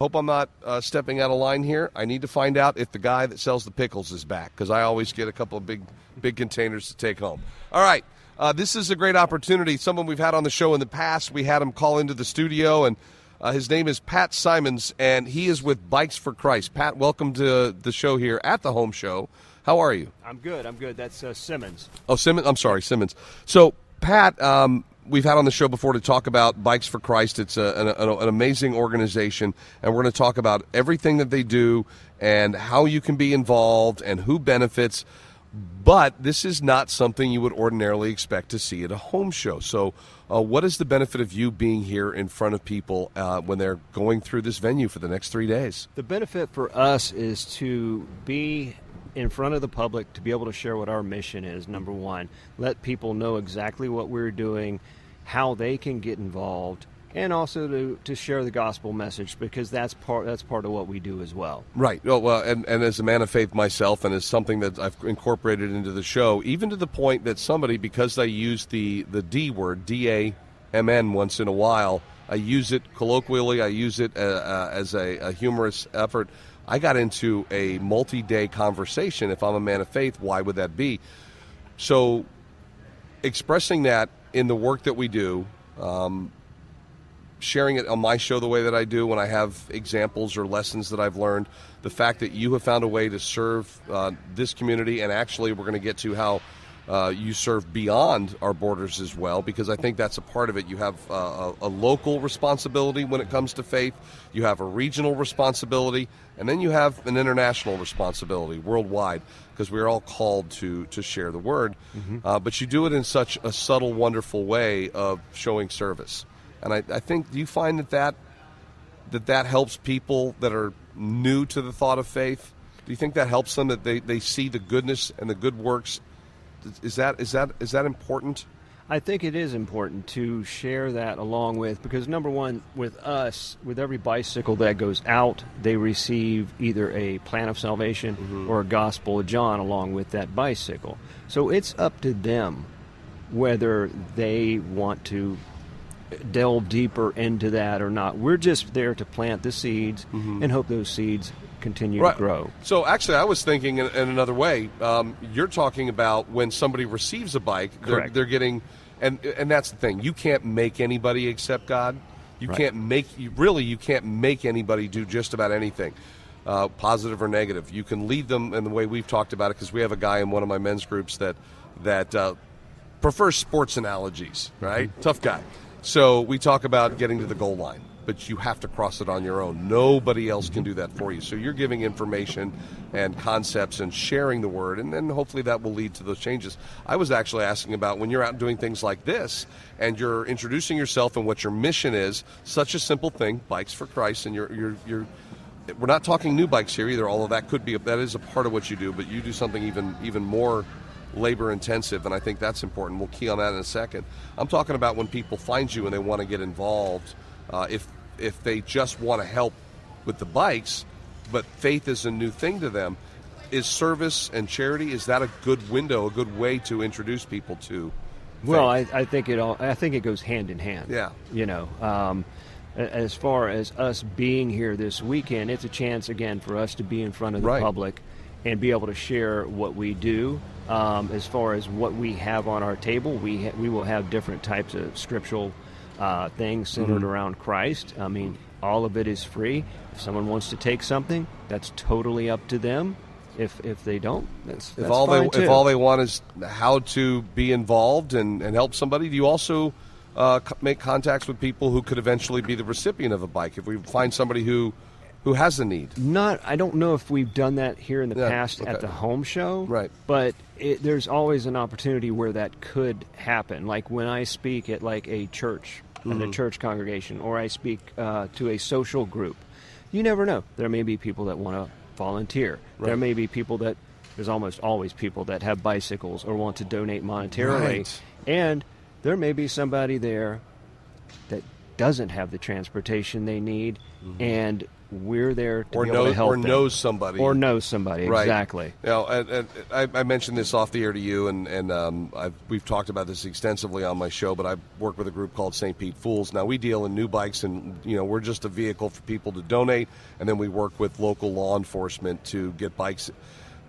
Hope I'm not stepping out of line here. I need to find out if the guy that sells the pickles is back, because I always get a couple of big containers to take home. All right, this is a great opportunity. Someone we've had on the show in the past. We had him call into the studio, and his name is Pat Simmons, and he is with Bikes for Christ. Pat, welcome to the show here at the home show. How are you? I'm good. That's Simmons. Oh, Simmons. I'm sorry, Simmons. So, Pat, we've had on the show before to talk about Bikes for Christ. It's an amazing organization, and we're going to talk about everything that they do and how you can be involved and who benefits. But this is not something you would ordinarily expect to see at a home show. So what is the benefit of you being here in front of people when they're going through this venue for the next 3 days? The benefit for us is to be in front of the public, to be able to share what our mission is, number one. Let people know exactly what we're doing, how they can get involved, and also to share the gospel message, because that's part of what we do as well. Right. Well, and as a man of faith myself, and as something that I've incorporated into the show, even to the point that somebody, because I use the D word, D-A-M-N, once in a while, I use it colloquially, I use it as a humorous effort. I got into a multi-day conversation. If I'm a man of faith, why would that be? So expressing that in the work that we do, sharing it on my show the way that I do when I have examples or lessons that I've learned, the fact that you have found a way to serve this community, and actually we're going to get to how you serve beyond our borders as well, because I think that's a part of it. You have a local responsibility when it comes to faith, you have a regional responsibility, and then you have an international responsibility worldwide, because we're all called to share the word. Mm-hmm. But you do it in such a subtle, wonderful way of showing service. And I think, do you find that helps people that are new to the thought of faith? Do you think that helps them, that they see the goodness and the good works? Is that important? I think it is important to share that along with, because number one, with us, with every bicycle that goes out, they receive either a plan of salvation mm-hmm. or a Gospel of John along with that bicycle. So it's up to them whether they want to delve deeper into that or not. We're just there to plant the seeds mm-hmm. and hope those seeds continue to grow. So actually, I was thinking in another way. You're talking about when somebody receives a bike, they're getting, and that's the thing. You can't make anybody accept God. You can't make anybody do just about anything, positive or negative. You can lead them in the way we've talked about it, because we have a guy in one of my men's groups that prefers sports analogies. Right, mm-hmm. Tough guy. So we talk about getting to the goal line, but you have to cross it on your own. Nobody else can do that for you. So you're giving information and concepts and sharing the word, and then hopefully that will lead to those changes. I was actually asking about when you're out doing things like this and you're introducing yourself and what your mission is, such a simple thing, Bikes for Christ, and you're we're not talking new bikes here either, although that is a part of what you do, but you do something even more labor intensive, and I think that's important. We'll key on that in a second. I'm talking about when people find you and they want to get involved, if they just want to help with the bikes, but faith is a new thing to them. Is service and charity, is that a good window, a good way to introduce people to faith? Well, I think it goes hand in hand. Yeah. You know, as far as us being here this weekend, it's a chance again for us to be in front of the public and be able to share what we do. As far as what we have on our table, we will have different types of scriptural things centered mm-hmm. around Christ. I mean, all of it is free. If someone wants to take something, that's totally up to them. If they don't, that's fine too. If all they want is how to be involved and help somebody, do you also make contacts with people who could eventually be the recipient of a bike? If we find somebody who has a need. I don't know if we've done that here in the past at the home show. Right. But there's always an opportunity where that could happen. Like when I speak at like a church, mm-hmm. in a church congregation, or I speak to a social group, you never know. There may be people that want to volunteer. Right. There may be there's almost always people that have bicycles or want to donate monetarily. Right. And there may be somebody there that doesn't have the transportation they need, mm-hmm. and we're there to be able to help them. Knows somebody. Or knows somebody, right. Exactly. Now, and I mentioned this off the air to you, and we've talked about this extensively on my show, but I work with a group called St. Pete Fools. Now, we deal in new bikes, and we're just a vehicle for people to donate, and then we work with local law enforcement to get bikes.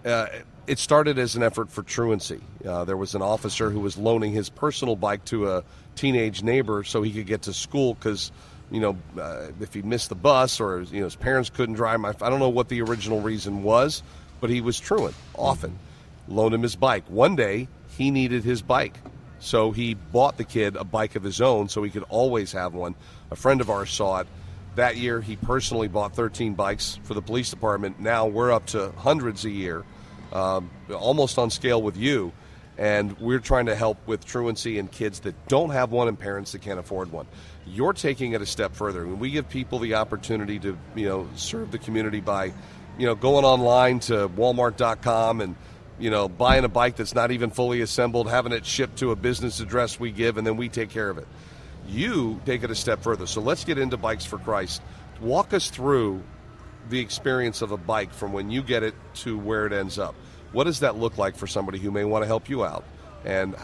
It started as an effort for truancy. There was an officer who was loaning his personal bike to a teenage neighbor so he could get to school because, if he missed the bus or his parents couldn't drive him. I don't know what the original reason was, but he was truant often. Loaned him his bike. One day, he needed his bike. So he bought the kid a bike of his own so he could always have one. A friend of ours saw it. That year, he personally bought 13 bikes for the police department. Now we're up to hundreds a year, almost on scale with you. And we're trying to help with truancy and kids that don't have one and parents that can't afford one. You're taking it a step further. When we give people the opportunity to, serve the community by, going online to Walmart.com and, buying a bike that's not even fully assembled, having it shipped to a business address we give, and then we take care of it. You take it a step further. So let's get into Bikes for Christ. Walk us through the experience of a bike from when you get it to where it ends up. What does that look like for somebody who may want to help you out? And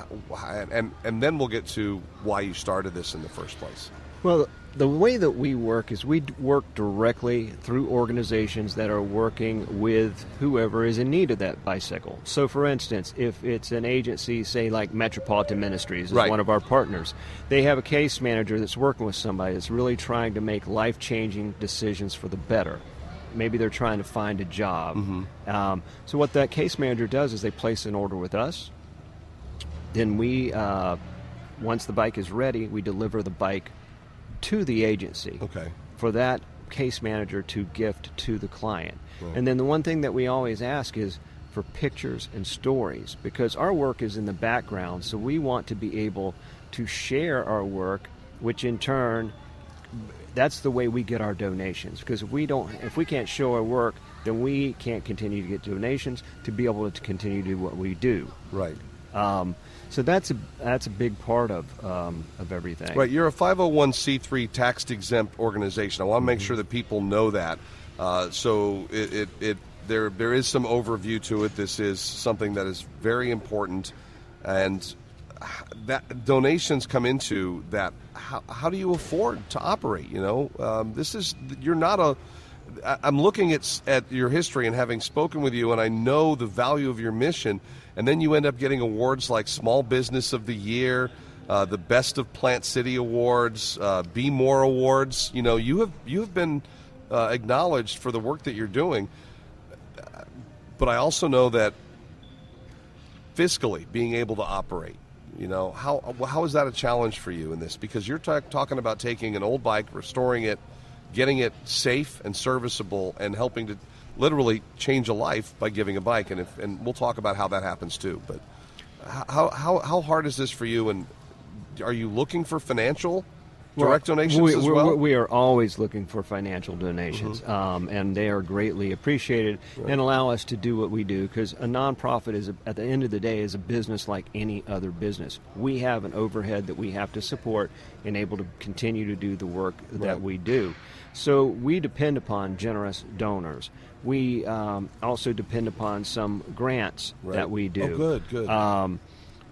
then we'll get to why you started this in the first place. Well, the way that we work is we work directly through organizations that are working with whoever is in need of that bicycle. So, for instance, if it's an agency, say like Metropolitan Ministries is right. one of our partners, they have a case manager that's working with somebody that's really trying to make life-changing decisions for the better. Maybe they're trying to find a job. Mm-hmm. So what that case manager does is they place an order with us. Then we, once the bike is ready, we deliver the bike to the agency for that case manager to gift to the client. Right. And then the one thing that we always ask is for pictures and stories, because our work is in the background, so we want to be able to share our work, which in turn, that's the way we get our donations. Because if we can't show our work, then we can't continue to get donations to be able to continue to do what we do. Right. So that's a big part of everything. Right. You're a 501c3 tax-exempt organization. I want to make sure that people know that. So there is some overview to it. This is something that is very important, and that donations come into that. How do you afford to operate? I'm looking at your history and having spoken with you, and I know the value of your mission. And then you end up getting awards like Small Business of the Year, the Best of Plant City Awards, Be More Awards. You have been acknowledged for the work that you're doing. But I also know that fiscally, being able to operate, how is that a challenge for you in this? Because you're talking about taking an old bike, restoring it, getting it safe and serviceable, and helping to literally change a life by giving a bike, and we'll talk about how that happens too. But how hard is this for you? And are you looking for financial direct donations as well? We are always looking for financial donations, and they are greatly appreciated and allow us to do what we do. Because a nonprofit is, at the end of the day, is a business like any other business. We have an overhead that we have to support and able to continue to do the work that we do. So we depend upon generous donors. We also depend upon some grants that we do. Oh, good.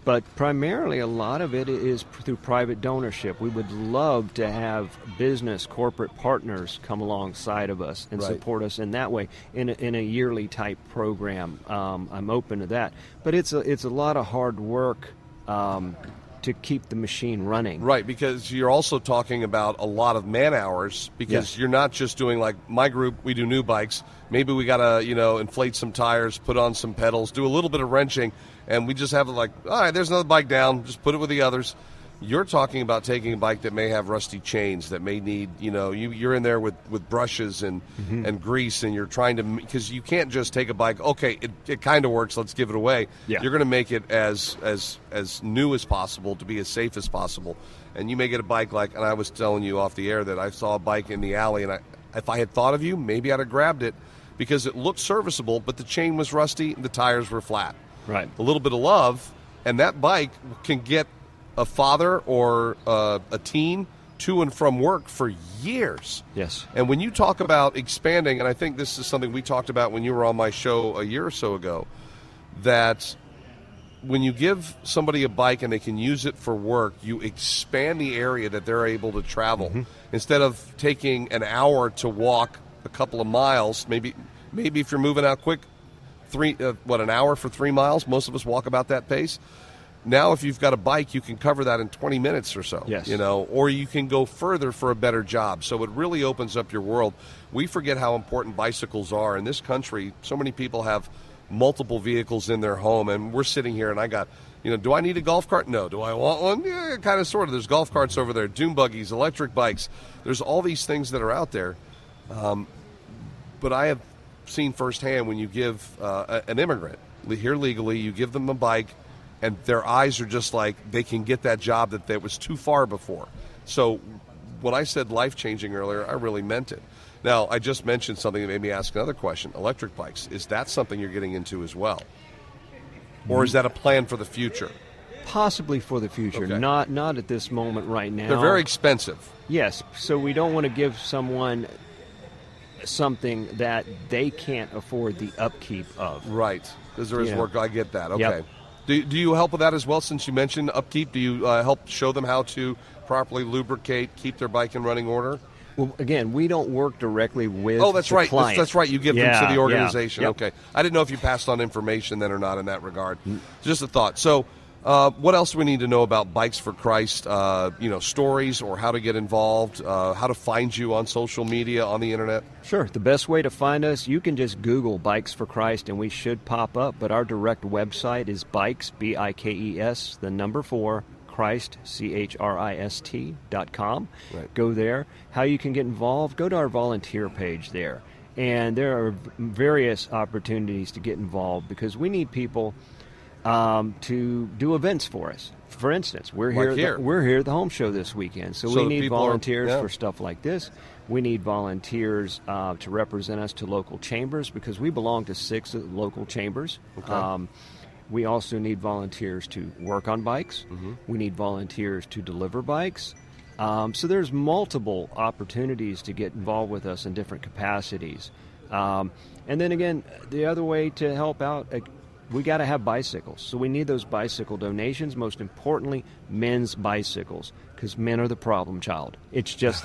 But primarily, a lot of it is through private donorship. We would love to have business, corporate partners come alongside of us and support us in that way in a yearly type program. I'm open to that. But it's a lot of hard work to keep the machine running. Right, because you're also talking about a lot of man hours, because you're not just doing, like my group, we do new bikes. Maybe we got to, inflate some tires, put on some pedals, do a little bit of wrenching, and we just have all right, there's another bike down, just put it with the others. You're talking about taking a bike that may have rusty chains, that may need, you're in there with brushes and grease, and you're trying to, because you can't just take a bike, okay, it kind of works, let's give it away. Yeah. You're going to make it as new as possible, to be as safe as possible. And you may get a bike and I was telling you off the air that I saw a bike in the alley, and if I had thought of you, maybe I'd have grabbed it, because it looked serviceable, but the chain was rusty and the tires were flat. Right. A little bit of love, and that bike can get a father or a teen to and from work for years. Yes. And when you talk about expanding, and I think this is something we talked about when you were on my show a year or so ago, that when you give somebody a bike and they can use it for work, you expand the area that they're able to travel. Instead of taking an hour to walk a couple of miles, maybe if you're moving out quick, an hour for 3 miles? Most of us walk about that pace. Now, if you've got a bike, you can cover that in 20 minutes or so. Yes. Or you can go further for a better job. So it really opens up your world. We forget how important bicycles are. In this country, so many people have multiple vehicles in their home, and we're sitting here, and I got, do I need a golf cart? No. Do I want one? Yeah, kind of, sort of. There's golf carts over there, dune buggies, electric bikes. There's all these things that are out there. But I have seen firsthand when you give an immigrant here legally, you give them a bike, and their eyes are just like they can get that job that was too far before. So when I said life-changing earlier, I really meant it. Now, I just mentioned something that made me ask another question. Electric bikes, is that something you're getting into as well? Or is that a plan for the future? Possibly for the future, okay. Not at this moment right now. They're very expensive. Yes, so we don't want to give someone something that they can't afford the upkeep of. Right, because there is work. I get that. Okay. Yep. Do you help with that as well, since you mentioned upkeep? Do you help show them how to properly lubricate, keep their bike in running order? Well, again, we don't work directly with that's the right. client. That's right. You give them to the organization. Yep. Okay. I didn't know if you passed on information then or not in that regard. Just a thought. So what else do we need to know about Bikes for Christ? Stories or how to get involved, how to find you on social media, on the internet? Sure. The best way to find us, you can just Google Bikes for Christ and we should pop up. But our direct website is bikes, BIKES, 4, Christ, CHRIST.com. Right. Go there. How you can get involved, go to our volunteer page there. And there are various opportunities to get involved because we need people to do events for us. For instance, we're here at the home show this weekend, so we need volunteers for stuff like this. We need volunteers to represent us to local chambers because we belong to 6 local chambers. Okay. We also need volunteers to work on bikes. We need volunteers to deliver bikes. So there's multiple opportunities to get involved with us in different capacities. And then again, the other way to help out, we got to have bicycles. So we need those bicycle donations. Most importantly, men's bicycles, because men are the problem child. It's just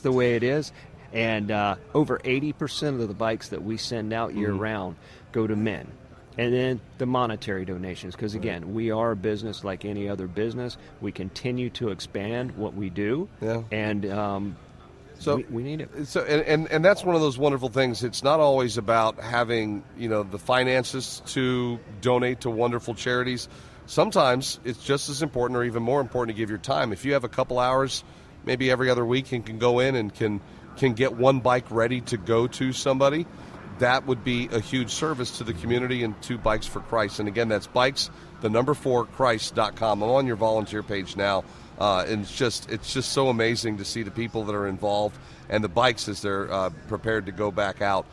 the way it is. And over 80% of the bikes that we send out year-round go to men. And then the monetary donations, because, again, we are a business like any other business. We continue to expand what we do, and so we need it. So, and that's one of those wonderful things. It's not always about having, the finances to donate to wonderful charities. Sometimes it's just as important or even more important to give your time. If you have a couple hours, maybe every other week, and can go in and can get one bike ready to go to somebody, that would be a huge service to the community and to Bikes for Christ. And again, that's bikes, 4, Christ.com. I'm on your volunteer page now, and it's just so amazing to see the people that are involved and the bikes as they're prepared to go back out.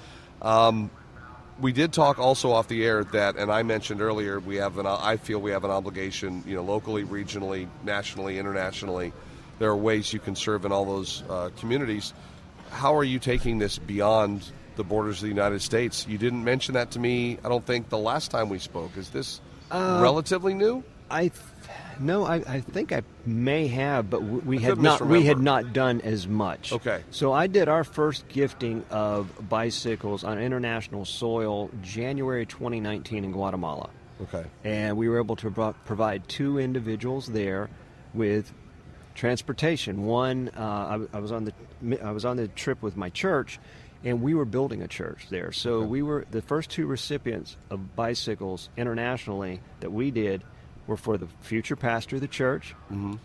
We did talk also off the air that, and I mentioned earlier, I feel we have an obligation, locally, regionally, nationally, internationally. There are ways you can serve in all those communities. How are you taking this beyond the borders of the United States? You didn't mention that to me, I don't think, the last time we spoke. Is this relatively new? I think I may have, but we had not done as much. Okay. So I did our first gifting of bicycles on international soil January 2019 in Guatemala. Okay. And we were able to provide 2 individuals there with transportation. One, I was on the trip with my church, and we were building a church there. So we were the first 2 recipients of bicycles internationally that we did were for the future pastor of the church and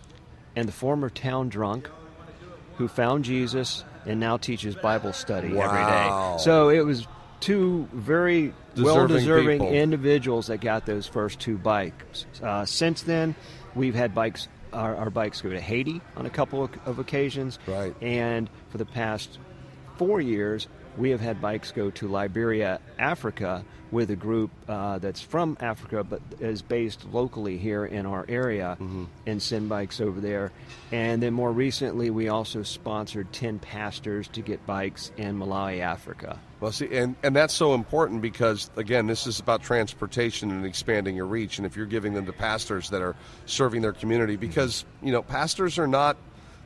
the former town drunk who found Jesus and now teaches Bible study every day. So it was 2 very well-deserving individuals that got those first 2 bikes. Since then, we've had bikes. Our bikes go to Haiti on a couple of occasions. Right. And for the past 4 years, we have had bikes go to Liberia, Africa, with a group that's from Africa but is based locally here in our area, and send bikes over there. And then more recently, we also sponsored 10 pastors to get bikes in Malawi, Africa. Well, see, and that's so important because, again, this is about transportation and expanding your reach. And if you're giving them to pastors that are serving their community, because, pastors are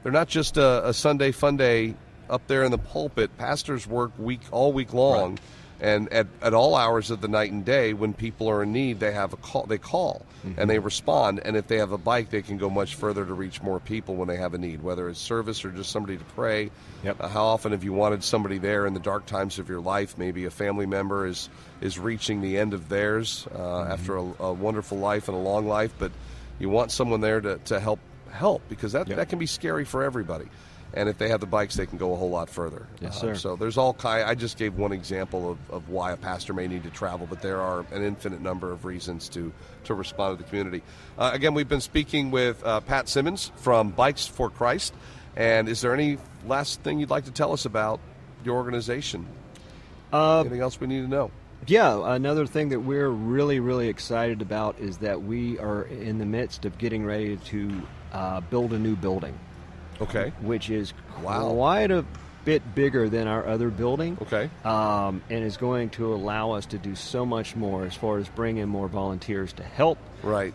they're not just a Sunday fun day up there in the pulpit. Pastors work all week long. Right. And at all hours of the night and day, when people are in need, they have a call. They call and they respond. And if they have a bike, they can go much further to reach more people when they have a need, whether it's service or just somebody to pray. Yep. How often have you wanted somebody there in the dark times of your life? Maybe a family member is reaching the end of theirs after a wonderful life and a long life, but you want someone there to help because that can be scary for everybody. And if they have the bikes, they can go a whole lot further. Yes, sir. So there's all kind. I just gave one example of why a pastor may need to travel, but there are an infinite number of reasons to respond to the community. Again, we've been speaking with Pat Simmons from Bikes for Christ. And is there any last thing you'd like to tell us about your organization? Anything else we need to know? Yeah, another thing that we're really, really excited about is that we are in the midst of getting ready to build a new building. Okay. Which is quite a bit bigger than our other building. Okay. And is going to allow us to do so much more as far as bring in more volunteers to help. Right.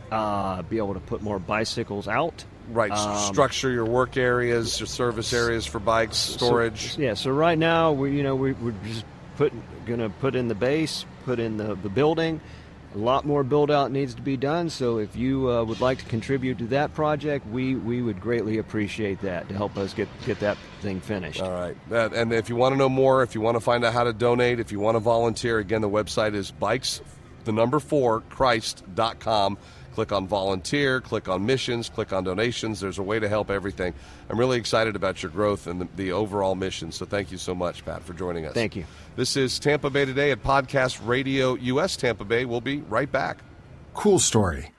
Be able to put more bicycles out. Right. Structure your work areas, your service areas for bikes, storage. So right now we're just going to put in the base, put in the building. A lot more build-out needs to be done, so if you would like to contribute to that project, we would greatly appreciate that to help us get that thing finished. All right. And if you want to know more, if you want to find out how to donate, if you want to volunteer, again, the website is bikes4christ.com. Click on volunteer, click on missions, click on donations. There's a way to help everything. I'm really excited about your growth and the overall mission, so thank you so much, Pat, for joining us. Thank you. This is Tampa Bay Today at Podcast Radio US Tampa Bay. We'll be right back. Cool story.